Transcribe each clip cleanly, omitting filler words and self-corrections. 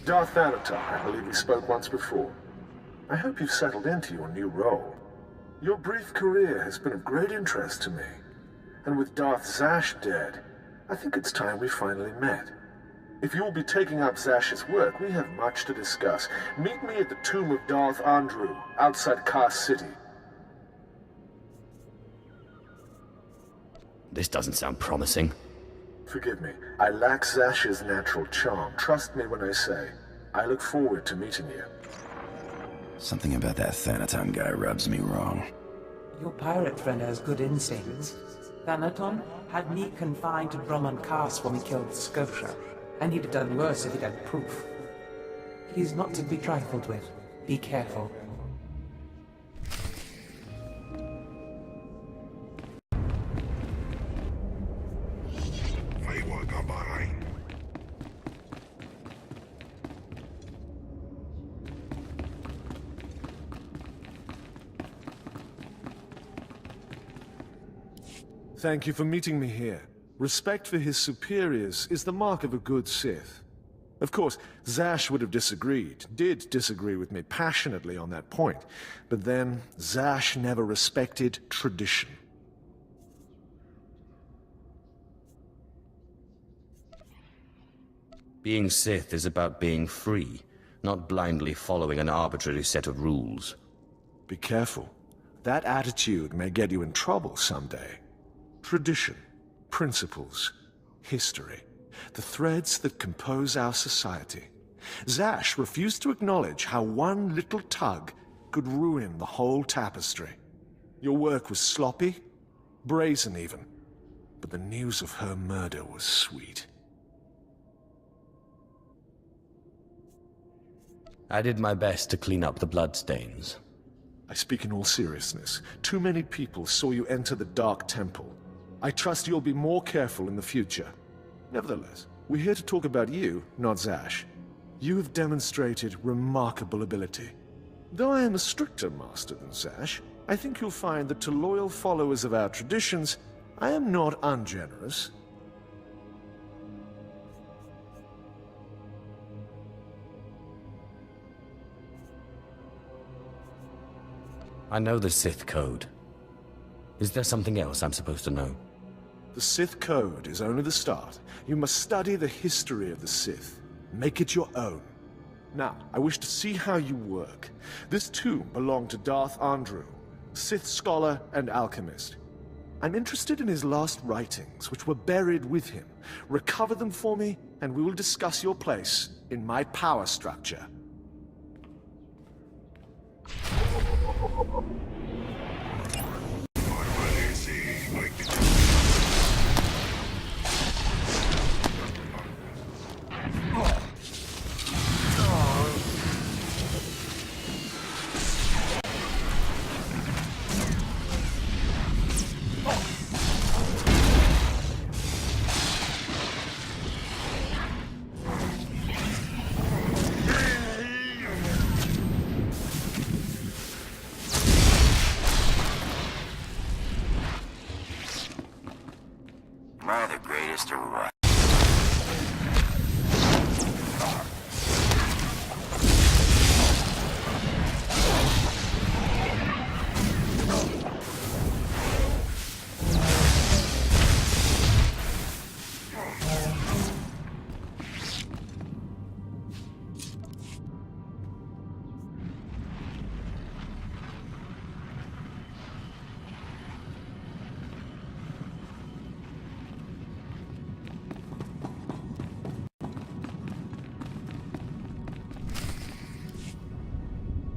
Darth Heirarchy, I believe we spoke once before. I hope you've settled into your new role. Your brief career has been of great interest to me. And with Darth Zash dead, I think it's time we finally met. If you'll be taking up Zash's work, we have much to discuss. Meet me at the tomb of Darth Andrew, outside Kar City. This doesn't sound promising. Forgive me, I lack Zash's natural charm. Trust me when I say, I look forward to meeting you. Something about that Thanaton guy rubs me wrong. Your pirate friend has good instincts. Thanaton had me confined to Drummond Cast when we killed Scotia, and he'd have done worse if he'd had proof. He's not to be trifled with. Be careful. Thank you for meeting me here. Respect for his superiors is the mark of a good Sith. Of course, Zash would have did disagree with me passionately on that point, but then Zash never respected tradition. Being Sith is about being free, not blindly following an arbitrary set of rules. Be careful. That attitude may get you in trouble someday. Tradition, principles, history, the threads that compose our society. Zash refused to acknowledge how one little tug could ruin the whole tapestry. Your work was sloppy, brazen even, but the news of her murder was sweet. I did my best to clean up the bloodstains. I speak in all seriousness. Too many people saw you enter the Dark Temple. I trust you'll be more careful in the future. Nevertheless, we're here to talk about you, not Zash. You have demonstrated remarkable ability. Though I am a stricter master than Zash, I think you'll find that to loyal followers of our traditions, I am not ungenerous. I know the Sith Code. Is there something else I'm supposed to know? The Sith Code is only the start. You must study the history of the Sith. Make it your own. Now, I wish to see how you work. This tomb belonged to Darth Andrew, Sith scholar and alchemist. I'm interested in his last writings, which were buried with him. Recover them for me, and we will discuss your place in my power structure.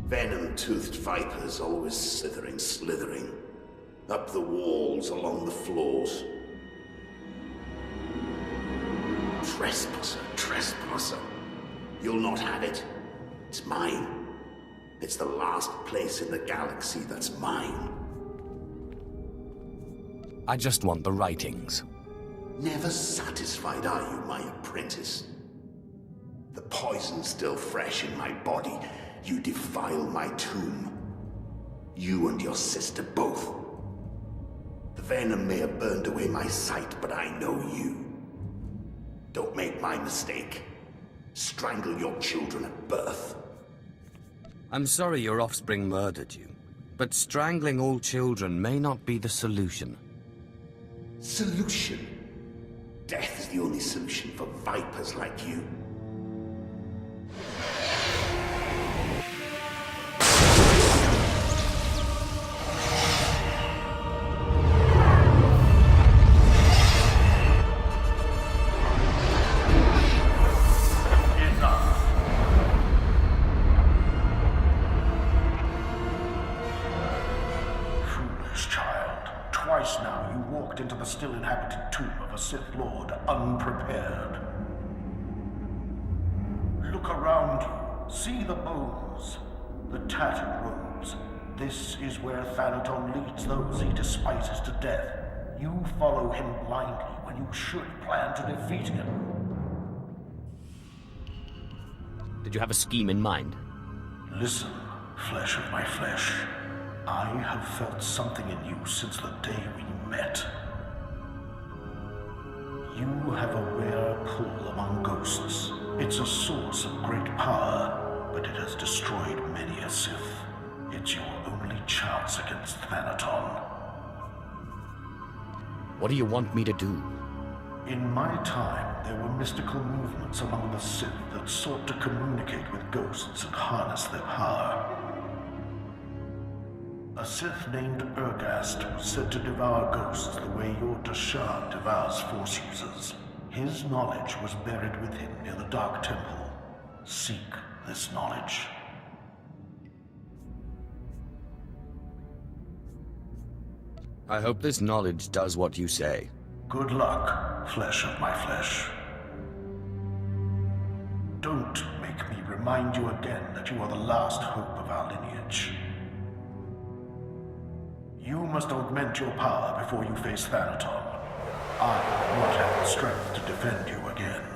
Venom-toothed vipers always slithering. Up the walls, along the floors. Trespasser. You'll not have it. It's mine. It's the last place in the galaxy that's mine. I just want the writings. Never satisfied are you, my apprentice? The poison's still fresh in my body. You defile my tomb. You and your sister both. The venom may have burned away my sight, but I know you. Don't make my mistake. Strangle your children at birth. I'm sorry your offspring murdered you, but strangling all children may not be the solution. Solution? Death is the only solution for vipers like you. Twice now you walked into the still inhabited tomb of a Sith Lord unprepared. Look around you. See the bones, the tattered robes. This is where Thanaton leads those he despises to death. You follow him blindly when you should plan to defeat him. Did you have a scheme in mind? Listen, flesh of my flesh. I have felt something in you since the day we met. You have a rare pull among ghosts. It's a source of great power, but it has destroyed many a Sith. It's your only chance against Thanaton. What do you want me to do? In my time, there were mystical movements among the Sith that sought to communicate with ghosts and harness their power. A Sith named Urgast was said to devour ghosts the way your Dashad devours Force users. His knowledge was buried with him near the Dark Temple. Seek this knowledge. I hope this knowledge does what you say. Good luck, flesh of my flesh. Don't make me remind you again that you are the last hope of our lineage. You must augment your power before you face Thanaton. I will not have the strength to defend you again.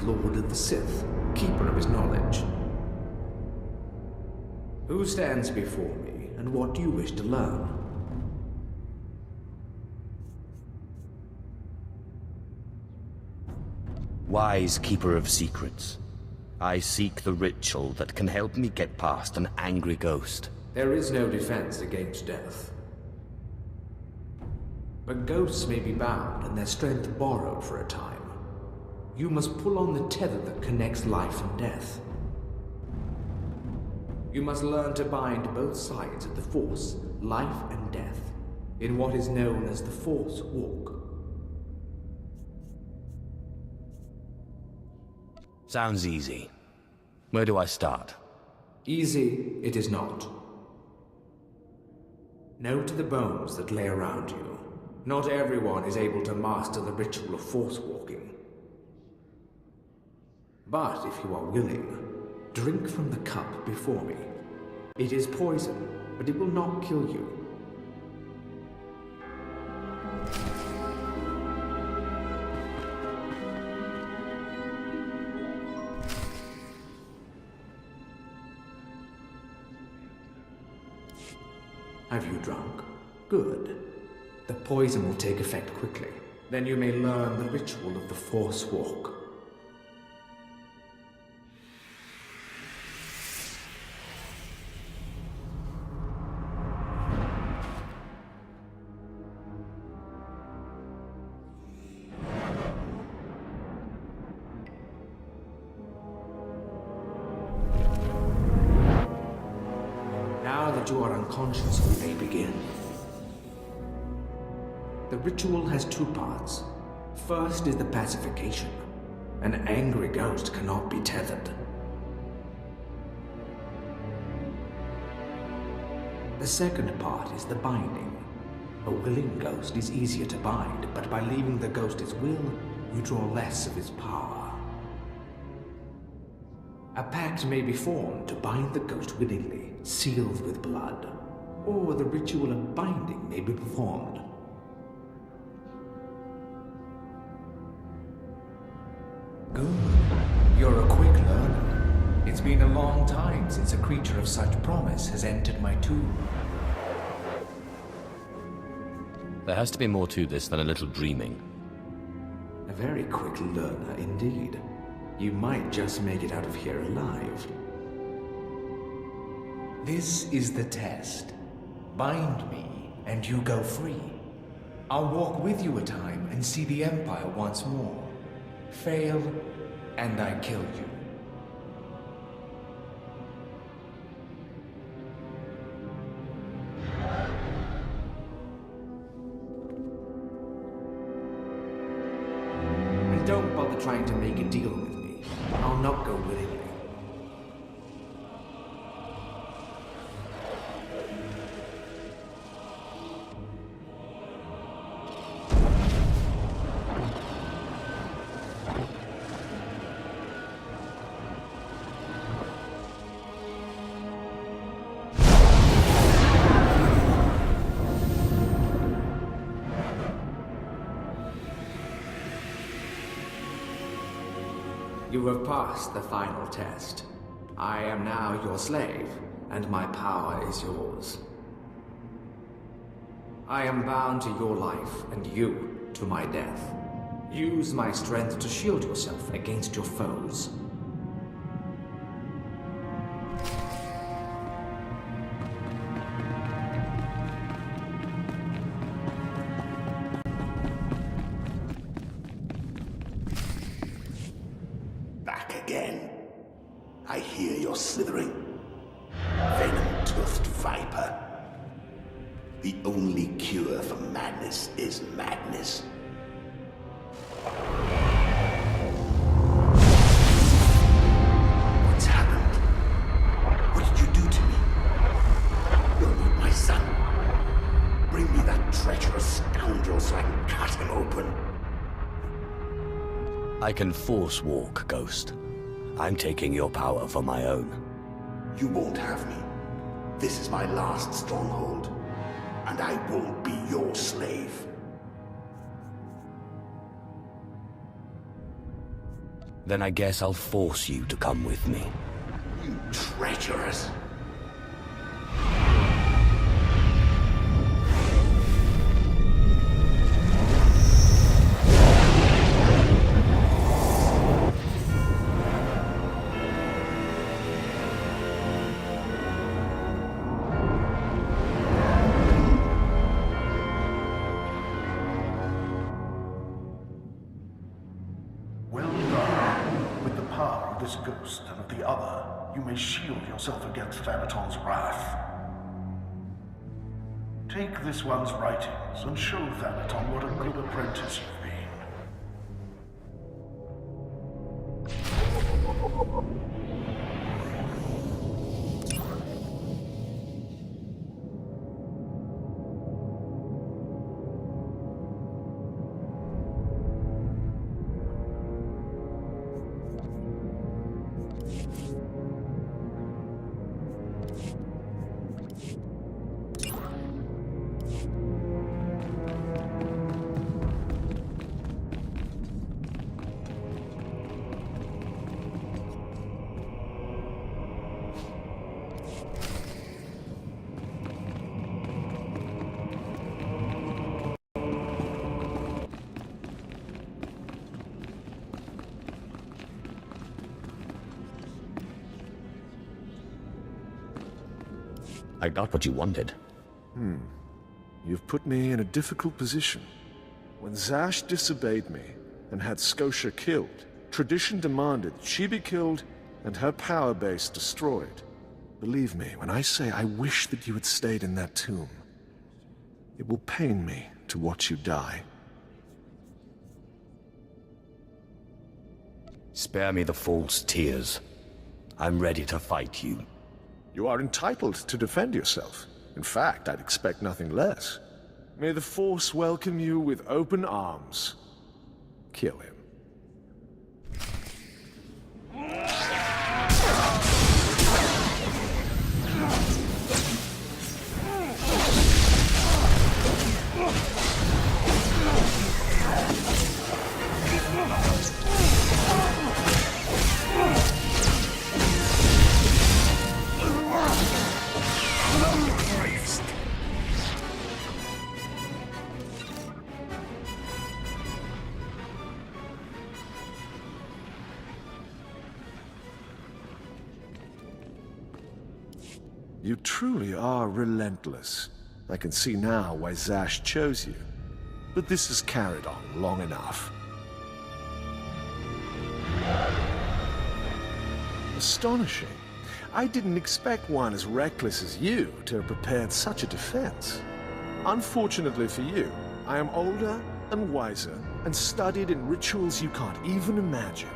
Lord of the Sith, keeper of his knowledge. Who stands before me, and what do you wish to learn? Wise keeper of secrets. I seek the ritual that can help me get past an angry ghost. There is no defense against death. But ghosts may be bound and their strength borrowed for a time. You must pull on the tether that connects life and death. You must learn to bind both sides of the Force, life and death, in what is known as the Force Walk. Sounds easy. Where do I start? Easy it is not. Know to the bones that lay around you. Not everyone is able to master the ritual of Force Walking. But if you are willing, drink from the cup before me. It is poison, but it will not kill you. Have you drunk? Good. The poison will take effect quickly. Then you may learn the ritual of the Force Walk. Now that you are unconscious, we may begin. The ritual has two parts. First is the pacification. An angry ghost cannot be tethered. The second part is the binding. A willing ghost is easier to bind, but by leaving the ghost its will, you draw less of his power. A pact may be formed to bind the ghost willingly, sealed with blood, or the ritual of binding may be performed. Good. You're a quick learner. It's been a long time since a creature of such promise has entered my tomb. There has to be more to this than a little dreaming. A very quick learner indeed. You might just make it out of here alive. This is the test. Bind me, and you go free. I'll walk with you a time and see the Empire once more. Fail, and I kill you. And don't bother trying to make a deal with me. I'll not go willingly. You have passed the final test. I am now your slave, and my power is yours. I am bound to your life, and you to my death. Use my strength to shield yourself against your foes. Again. I hear your slithering. Venom-toothed viper. The only cure for madness is madness. What's happened? What did you do to me? You're not my son. Bring me that treacherous scoundrel so I can cut him open. I can force walk, Ghost. I'm taking your power for my own. You won't have me. This is my last stronghold, and I won't be your slave. Then I guess I'll force you to come with me. You treacherous! This ghost and of the other, you may shield yourself against Thanaton's wrath. Take this one's writings and show Thanaton what a good apprentice you've been. I got what you wanted. You've put me in a difficult position. When Zash disobeyed me and had Scotia killed, tradition demanded she be killed and her power base destroyed. Believe me when I say I wish that you had stayed in that tomb. It will pain me to watch you die. Spare me the false tears. I'm ready to fight you. You are entitled to defend yourself. In fact, I'd expect nothing less. May the Force welcome you with open arms. Kill him. You truly are relentless. I can see now why Zash chose you. But this has carried on long enough. Astonishing. I didn't expect one as reckless as you to have prepared such a defense. Unfortunately for you, I am older and wiser and studied in rituals you can't even imagine.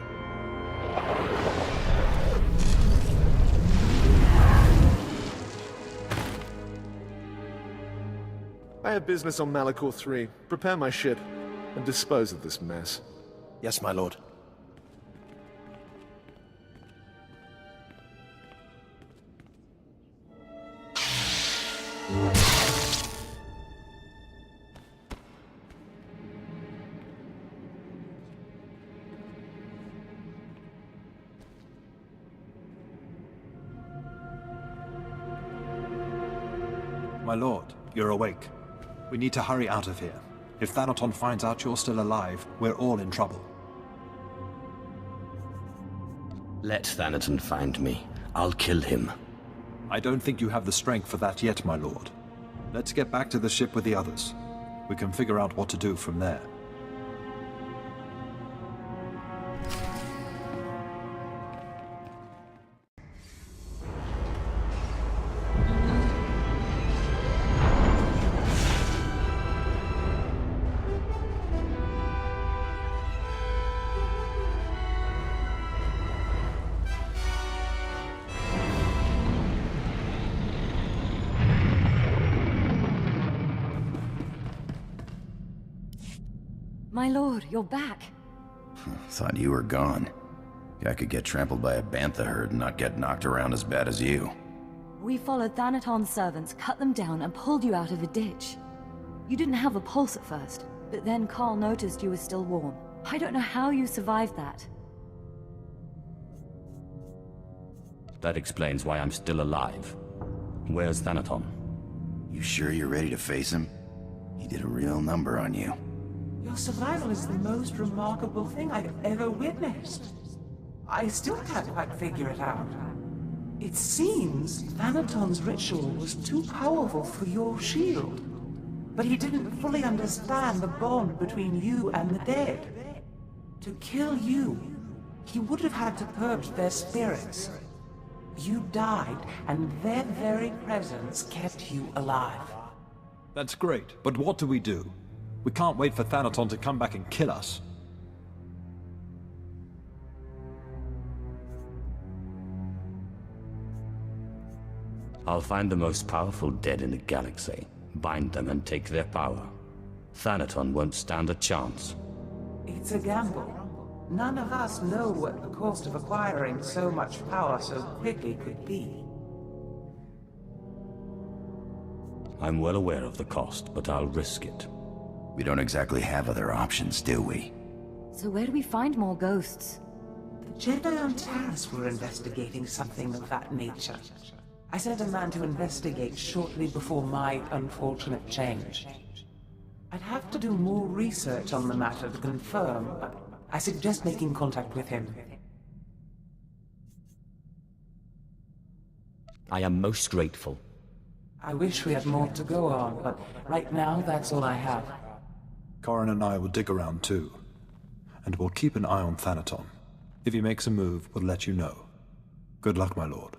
I have business on Malachor 3. Prepare my ship and dispose of this mess. Yes, my lord. My lord, you're awake. We need to hurry out of here. If Thanaton finds out you're still alive, we're all in trouble. Let Thanaton find me. I'll kill him. I don't think you have the strength for that yet, my lord. Let's get back to the ship with the others. We can figure out what to do from there. My lord, you're back. Thought you were gone. I could get trampled by a bantha herd and not get knocked around as bad as you. We followed Thanaton's servants, cut them down, and pulled you out of a ditch. You didn't have a pulse at first, but then Carl noticed you were still warm. I don't know how you survived that. That explains why I'm still alive. Where's Thanaton? You sure you're ready to face him? He did a real number on you. Your survival is the most remarkable thing I've ever witnessed. I still can't quite figure it out. It seems Thanaton's ritual was too powerful for your shield. But he didn't fully understand the bond between you and the dead. To kill you, he would have had to purge their spirits. You died, and their very presence kept you alive. That's great, but what do? We can't wait for Thanaton to come back and kill us. I'll find the most powerful dead in the galaxy, bind them and take their power. Thanaton won't stand a chance. It's a gamble. None of us know what the cost of acquiring so much power so quickly could be. I'm well aware of the cost, but I'll risk it. We don't exactly have other options, do we? So where do we find more ghosts? The Jedi on Taris were investigating something of that nature. I sent a man to investigate shortly before my unfortunate change. I'd have to do more research on the matter to confirm, but I suggest making contact with him. I am most grateful. I wish we had more to go on, but right now that's all I have. Corrin and I will dig around too. And we'll keep an eye on Thanaton. If he makes a move, we'll let you know. Good luck, my lord.